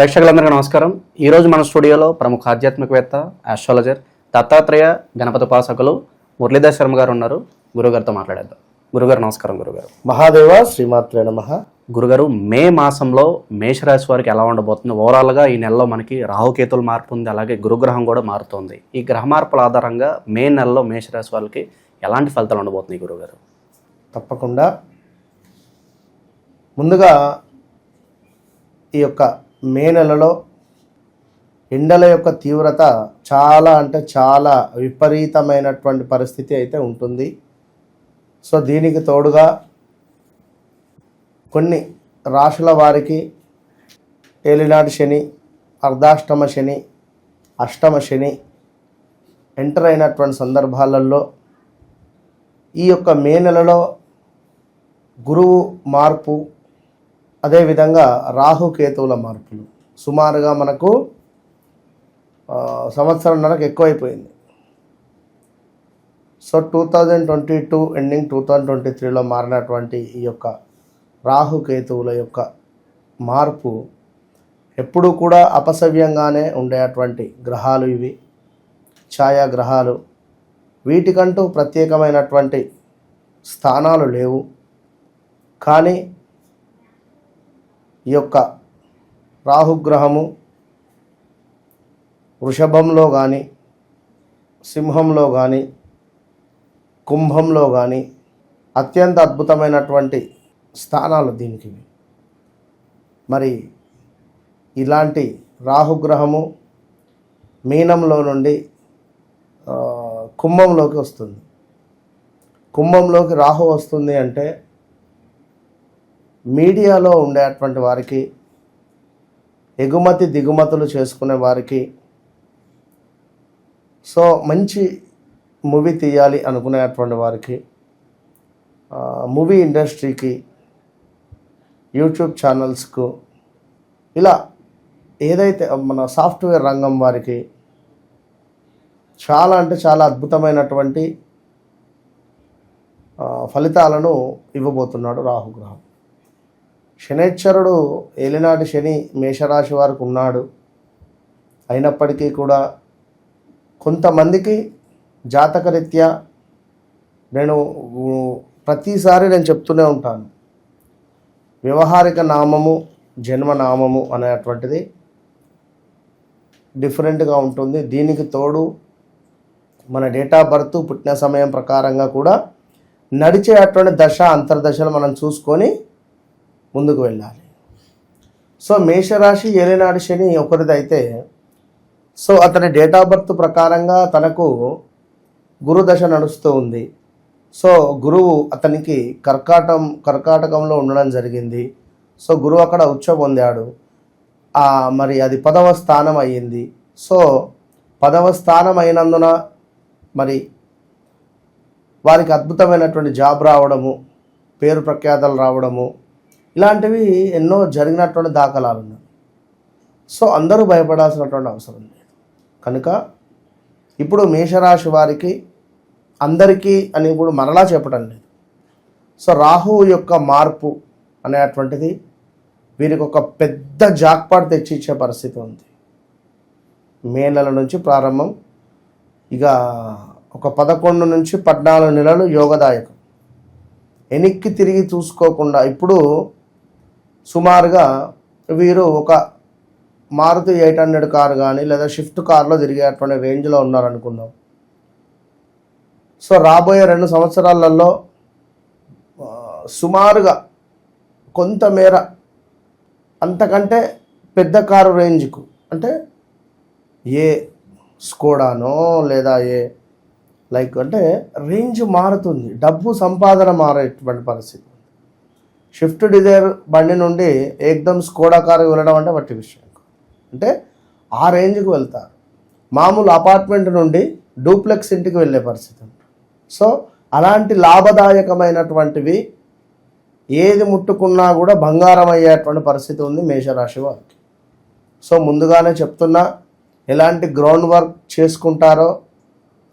ప్రేక్షకులందరికీ నమస్కారం. ఈరోజు మన స్టూడియోలో ప్రముఖ ఆధ్యాత్మికవేత్త, ఆస్ట్రాలజర్, దత్తాత్రేయ గణపతి ఉపాసకులు మురళీధర్ శర్మ గారు ఉన్నారు. గురుగారితో మాట్లాడేద్దాం. గురుగారు నమస్కారం. గురుగారు మహాదేవ శ్రీమాత్రే నమః. గురుగారు, మే మాసంలో మేషరాశి వారికి ఎలా ఉండబోతుంది? ఓవరాల్గా ఈ నెలలో మనకి రాహుకేతులు మార్పు ఉంది, అలాగే గురుగ్రహం కూడా మారుతుంది. ఈ గ్రహ మార్పుల ఆధారంగా మే నెలలో మేషరాశి వాళ్ళకి ఎలాంటి ఫలితాలు ఉండబోతున్నాయి గురుగారు? తప్పకుండా ముందుగా ఈ యొక్క మే నెలలో ఎండల యొక్క తీవ్రత చాలా విపరీతమైనటువంటి పరిస్థితి అయితే ఉంటుంది. సో దీనికి తోడుగా కొన్ని రాశుల వారికి ఏలినాటి శని, అర్ధాష్టమ శని, అష్టమ శని ఎంటర్ అయినటువంటి సందర్భాలలో ఈ యొక్క మే నెలలో గురువు మార్పు, అదేవిధంగా రాహుకేతువుల మార్పులు సుమారుగా మనకు సంవత్సరంన్నరకు ఎక్కువైపోయింది. సో 2022 ఎండింగ్ 2023లో మారినటువంటి ఈ యొక్క రాహుకేతువుల యొక్క మార్పు ఎప్పుడూ కూడా అపసవ్యంగానే ఉండేటువంటి గ్రహాలు ఇవి, ఛాయాగ్రహాలు. వీటికంటూ ప్రత్యేకమైనటువంటి స్థానాలు లేవు. కానీ ఈ యొక్క రాహుగ్రహము వృషభంలో కానీ, సింహంలో కానీ, కుంభంలో కానీ అత్యంత అద్భుతమైనటువంటి స్థానాలు దీనికి. మరి ఇలాంటి రాహుగ్రహము మీనంలో నుండి కుంభంలోకి వస్తుంది. కుంభంలోకి రాహు వస్తుంది అంటే మీడియాలో ఉండేటువంటి వారికి, ఎగుమతి దిగుమతులు చేసుకునే వారికి, సో మంచి మూవీ తీయాలి అనుకునేటువంటి వారికి, మూవీ ఇండస్ట్రీకి, యూట్యూబ్ ఛానల్స్కు, ఇలా ఏదైతే మన సాఫ్ట్వేర్ రంగం వారికి చాలా అద్భుతమైనటువంటి ఫలితాలను ఇవ్వబోతున్నాడు రాహుగ్రహం. శనేశ్వరుడు ఏలినాటి శని మేషరాశి వారికి ఉన్నాడు. అయినప్పటికీ కూడా కొంతమందికి జాతకరీత్యా ప్రతిసారి నేను చెప్తూనే ఉంటాను, వ్యవహారిక నామము, జన్మనామము అనేటువంటిది డిఫరెంట్గా ఉంటుంది. దీనికి తోడు మన డేట్ ఆఫ్ బర్త్, పుట్టిన సమయం ప్రకారంగా కూడా నడిచేటువంటి దశ అంతర్దశలు మనం చూసుకొని ముందుకు వెళ్ళాలి. సో మేషరాశి ఏలినాటి శని ఒకరిదైతే, సో అతని డేట్ ఆఫ్ బర్త్ ప్రకారంగా తనకు గురుదశ నడుస్తూ ఉంది. సో గురువు అతనికి కర్కాటకంలో ఉండడం జరిగింది. సో గురువు అక్కడ ఉచ్చ పొందాడు. మరి అది 10వ స్థానం అయ్యింది. సో 10వ స్థానం అయినందున మరి వారికి అద్భుతమైనటువంటి జాబ్ రావడము, పేరు ప్రఖ్యాతలు రావడము, ఇలాంటివి ఎన్నో జరిగినటువంటి దాఖలాలు ఉన్నాయి. సో అందరూ భయపడాల్సినటువంటి అవసరం లేదు. కనుక ఇప్పుడు మేషరాశి వారికి అందరికీ అని ఇప్పుడు మరలా చెప్పడం లేదు. సో రాహు యొక్క మార్పు అనేటువంటిది వీరికి ఒక పెద్ద జాక్పాట్ తెచ్చి ఇచ్చే పరిస్థితి ఉంది. మే నెల నుంచి ప్రారంభం, ఇక ఒక 11 నుంచి 14 నెలలు యోగదాయకం. వెనక్కి తిరిగి చూసుకోకుండా ఇప్పుడు సుమారుగా వీరు ఒక మారుతి 800 కారు కానీ లేదా షిఫ్ట్ కార్లో తిరిగేటువంటి రేంజ్లో ఉన్నారనుకుందాం. సో రాబోయే 2 సంవత్సరాలలో సుమారుగా కొంతమేర అంతకంటే పెద్ద కారు రేంజ్కు, అంటే ఏ స్కోడానో లేదా అంటే రేంజ్ మారుతుంది, డబ్బు సంపాదన మారేటువంటి పరిస్థితి. షిఫ్ట్ డిజైర్ బండి నుండి ఏకదమ్ స్కోడా కారు వెళ్ళడం అంటే వట్టి విషయం. అంటే ఆ రేంజ్కి వెళ్తారు. మామూలు అపార్ట్మెంట్ నుండి డూప్లెక్స్ ఇంటికి వెళ్ళే పరిస్థితి ఉంటుంది. సో అలాంటి లాభదాయకమైనటువంటివి ఏది ముట్టుకున్నా కూడా బంగారం అయ్యేటువంటి పరిస్థితి ఉంది మేషరాశి వారికి. సో ముందుగానే చెప్తున్నా, ఎలాంటి గ్రౌండ్ వర్క్ చేసుకుంటారో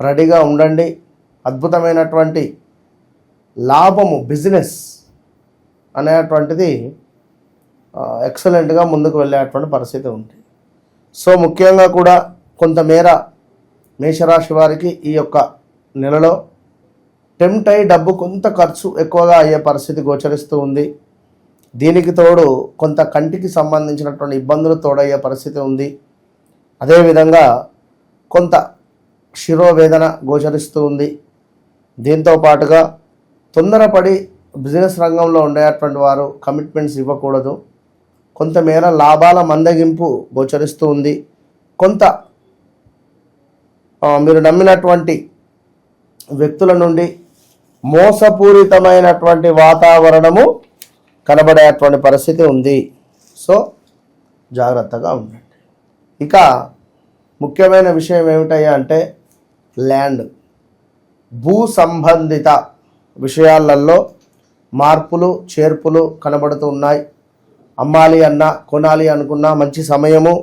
రెడీగా ఉండండి. అద్భుతమైనటువంటి లాభము, బిజినెస్ అనేటువంటిది ఎక్సలెంట్గా ముందుకు వెళ్ళేటువంటి పరిస్థితి ఉంది. సో ముఖ్యంగా కూడా కొంతమేర మేషరాశి వారికి ఈ యొక్క నెలలో టెంప్ట్ అయ్యి డబ్బు కొంత ఖర్చు ఎక్కువగా అయ్యే పరిస్థితి గోచరిస్తూ ఉంది. దీనికి తోడు కొంత కంటికి సంబంధించినటువంటి ఇబ్బందులు తోడయ్యే పరిస్థితి ఉంది. అదేవిధంగా కొంత శిరోవేదన గోచరిస్తూ ఉంది. దీంతో పాటుగా తొందరపడి బిజినెస్ రంగంలో ఉండేటువంటి వారు కమిట్మెంట్స్ ఇవ్వకూడదు. కొంతమేర లాభాల మందగింపు గోచరిస్తూ ఉంది. కొంత మీరు నమ్మినటువంటి వ్యక్తుల నుండి మోసపూరితమైనటువంటి వాతావరణము కనబడేటువంటి పరిస్థితి ఉంది. సో జాగ్రత్తగా ఉండండి. ఇక ముఖ్యమైన విషయం ఏమిటయ్యా అంటే ల్యాండ్, భూ సంబంధిత విషయాలలో మార్పులు చేర్పులు కనబడుతూ ఉన్నాయి. అమ్మాలి అన్నా కొనాలి అనుకున్నా మంచి సమయము.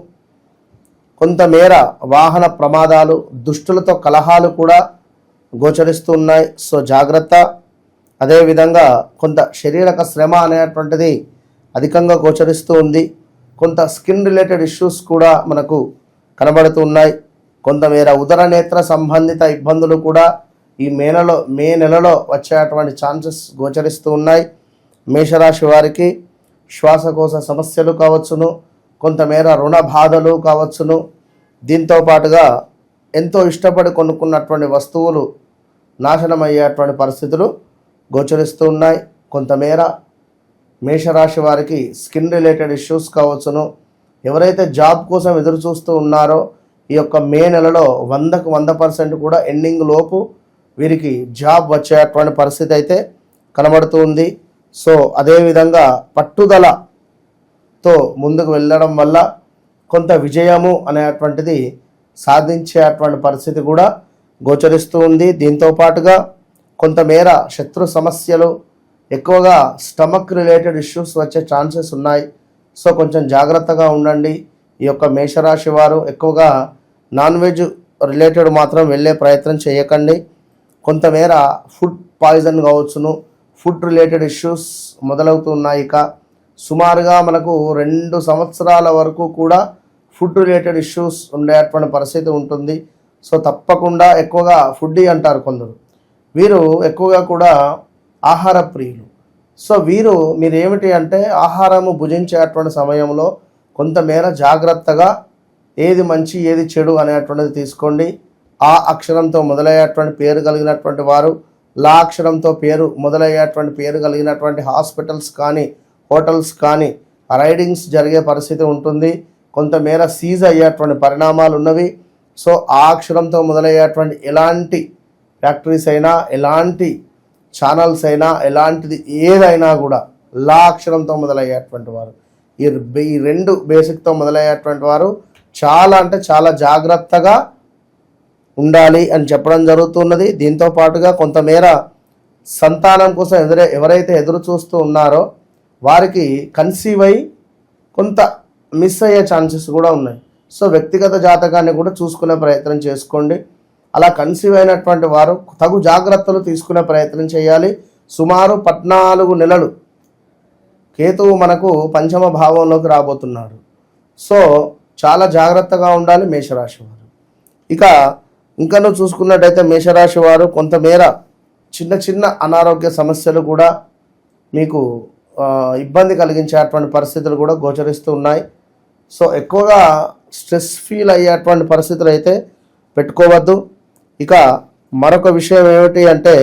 కొంతమేర వాహన ప్రమాదాలు, దుష్టులతో కలహాలు కూడా గోచరిస్తూ ఉన్నాయి. సో జాగ్రత్త. అదేవిధంగా కొంత శారీరక శ్రమ అనేటువంటిది అధికంగా గోచరిస్తూ ఉంది. కొంత స్కిన్ రిలేటెడ్ ఇష్యూస్ కూడా మనకు కనబడుతూ ఉన్నాయి. కొంతమేర ఉదర నేత్ర సంబంధిత ఇబ్బందులు కూడా ఈ మే నెలలో వచ్చేటువంటి ఛాన్సెస్ గోచరిస్తూ ఉన్నాయి. మేషరాశి వారికి శ్వాసకోశ సమస్యలు కావచ్చును, కొంతమేర రుణ బాధలు కావచ్చును. దీంతో పాటుగా ఎంతో ఇష్టపడి కొనుక్కున్నటువంటి వస్తువులు నాశనమయ్యేటువంటి పరిస్థితులు గోచరిస్తూ ఉన్నాయి. కొంతమేర మేషరాశి వారికి స్కిన్ రిలేటెడ్ ఇష్యూస్ కావచ్చును. ఎవరైతే జాబ్ కోసం ఎదురు చూస్తూ ఉన్నారో ఈ యొక్క మే నెలలో 100కు 100% కూడా ఎండింగ్ లోపు వీరికి జాబ్ వచ్చేటువంటి పరిస్థితి అయితే కనబడుతూ ఉంది. సో అదేవిధంగా పట్టుదలతో ముందుకు వెళ్ళడం వల్ల కొంత విజయము అనేటువంటిది సాధించేటువంటి పరిస్థితి కూడా గోచరిస్తూ ఉంది. దీంతో పాటుగా కొంతమేర శత్రు సమస్యలు, ఎక్కువగా స్టమక్ రిలేటెడ్ ఇష్యూస్ వచ్చే ఛాన్సెస్ ఉన్నాయి. సో కొంచెం జాగ్రత్తగా ఉండండి. ఈ యొక్క మేషరాశి వారు ఎక్కువగా నాన్ వెజ్ రిలేటెడ్ మాత్రం వెళ్ళే ప్రయత్నం చేయకండి. కొంతమేర ఫుడ్ పాయిజన్ కావచ్చును, ఫుడ్ రిలేటెడ్ ఇష్యూస్ మొదలవుతున్నాయి. ఇక సుమారుగా మనకు 2 సంవత్సరాల వరకు కూడా ఫుడ్ రిలేటెడ్ ఇష్యూస్ ఉండేటువంటి పరిస్థితి ఉంటుంది. సో తప్పకుండా ఎక్కువగా ఫుడ్డీ అంటారు కొందరు, వీరు ఎక్కువగా కూడా ఆహార ప్రియులు. సో మీరు ఏమిటి అంటే ఆహారము భుజించేటువంటి సమయంలో కొంతమేర జాగ్రత్తగా ఏది మంచి ఏది చెడు అనేటువంటిది తీసుకోండి. ఆ అక్షరంతో మొదలయ్యేటువంటి పేరు కలిగినటువంటి వారు, లా అక్షరంతో పేరు మొదలయ్యేటువంటి పేరు కలిగినటువంటి హాస్పిటల్స్ కానీ హోటల్స్ కానీ రైడింగ్స్ జరిగే పరిస్థితి ఉంటుంది. కొంతమేర సీజ్ అయ్యేటువంటి పరిణామాలు ఉన్నవి. సో ఆ అక్షరంతో మొదలయ్యేటువంటి ఎలాంటి ఫ్యాక్టరీస్ అయినా, ఎలాంటి ఛానల్స్ అయినా, ఎలాంటిది ఏదైనా కూడా లా అక్షరంతో మొదలయ్యేటువంటి వారు, ఈ 2 బేసిక్తో మొదలయ్యేటువంటి వారు చాలా అంటే చాలా జాగ్రత్తగా ఉండాలి అని చెప్పడం జరుగుతున్నది. దీంతో పాటుగా కొంతమేర సంతానం కోసం ఎవరైతే ఎదురు చూస్తూ ఉన్నారో వారికి కన్సీవ్ అయి కొంత మిస్ అయ్యే ఛాన్సెస్ కూడా ఉన్నాయి. సో వ్యక్తిగత జాతకాన్ని కూడా చూసుకునే ప్రయత్నం చేసుకోండి. అలా కన్సీవ్ అయినటువంటి వారు తగు జాగ్రత్తలు తీసుకునే ప్రయత్నం చేయాలి. సుమారు 14 నెలలు కేతువు మనకు పంచమ భావంలోకి రాబోతున్నాడు. సో చాలా జాగ్రత్తగా ఉండాలి మేషరాశి వారు. ఇంకా చూసుకున్నట్టయితే మేషరాశి వారు కొంతమేర చిన్న అనారోగ్య సమస్యలు కూడా మీకు ఇబ్బంది కలిగించేటువంటి పరిస్థితులు కూడా గోచరిస్తూ ఉన్నాయి. సో ఎక్కువగా స్ట్రెస్ ఫీల్ అయ్యేటువంటి పరిస్థితులు అయితే పెట్టుకోవద్దు. ఇక మరొక విషయం ఏమిటి అంటే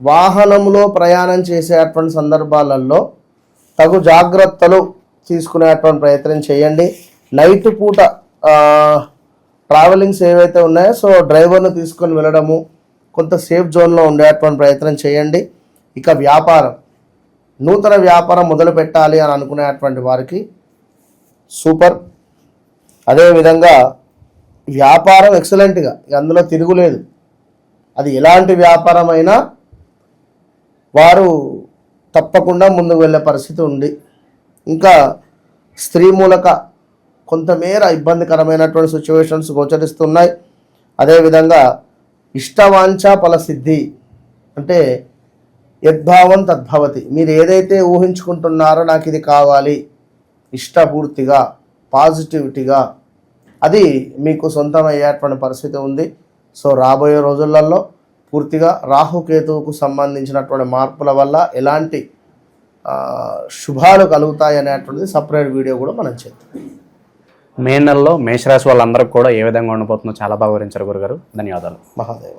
వాహనంలో ప్రయాణం చేసేటువంటి సందర్భాలలో తగు జాగ్రత్తలు తీసుకునేటువంటి ప్రయత్నం చేయండి. నైట్ పూట ట్రావెలింగ్స్ ఏవైతే ఉన్నాయో సో డ్రైవర్ను తీసుకొని వెళ్ళడము, కొంత సేఫ్ జోన్లో ఉండేటువంటి ప్రయత్నం చేయండి. ఇక వ్యాపారం, నూతన వ్యాపారం మొదలు పెట్టాలి అని అనుకునేటువంటి వారికి సూపర్. అదేవిధంగా వ్యాపారం ఎక్సలెంట్గా, అందులో తిరుగులేదు. అది ఎలాంటి వ్యాపారం అయినా వారు తప్పకుండా ముందుకు వెళ్ళే పరిస్థితి ఉంది. ఇంకా స్త్రీ మూలక కొంతమేర ఇబ్బందికరమైనటువంటి సిచ్యువేషన్స్ గోచరిస్తున్నాయి. అదేవిధంగా ఇష్టవాంఛ ఫలసిద్ధి అంటే యద్భావం తద్భవతి, మీరు ఏదైతే ఊహించుకుంటున్నారో నాకు ఇది కావాలి, ఇష్టపూర్తిగా పాజిటివిటీగా అది మీకు సొంతమయ్యేటువంటి పరిస్థితి ఉంది. సో రాబోయే రోజులలో పూర్తిగా రాహుకేతువుకు సంబంధించినటువంటి మార్పుల వల్ల ఎలాంటి శుభాలు కలుగుతాయి అనేటువంటిది సపరేట్ వీడియో కూడా మనం చేద్దాం. మే నెలలో మేషరాశి వాళ్ళందరికీ కూడా ఏ విధంగా ఉండబోతుందో చాలా బాగా వివరించారు గురుగారు. ధన్యవాదాలు. మహాదేవ.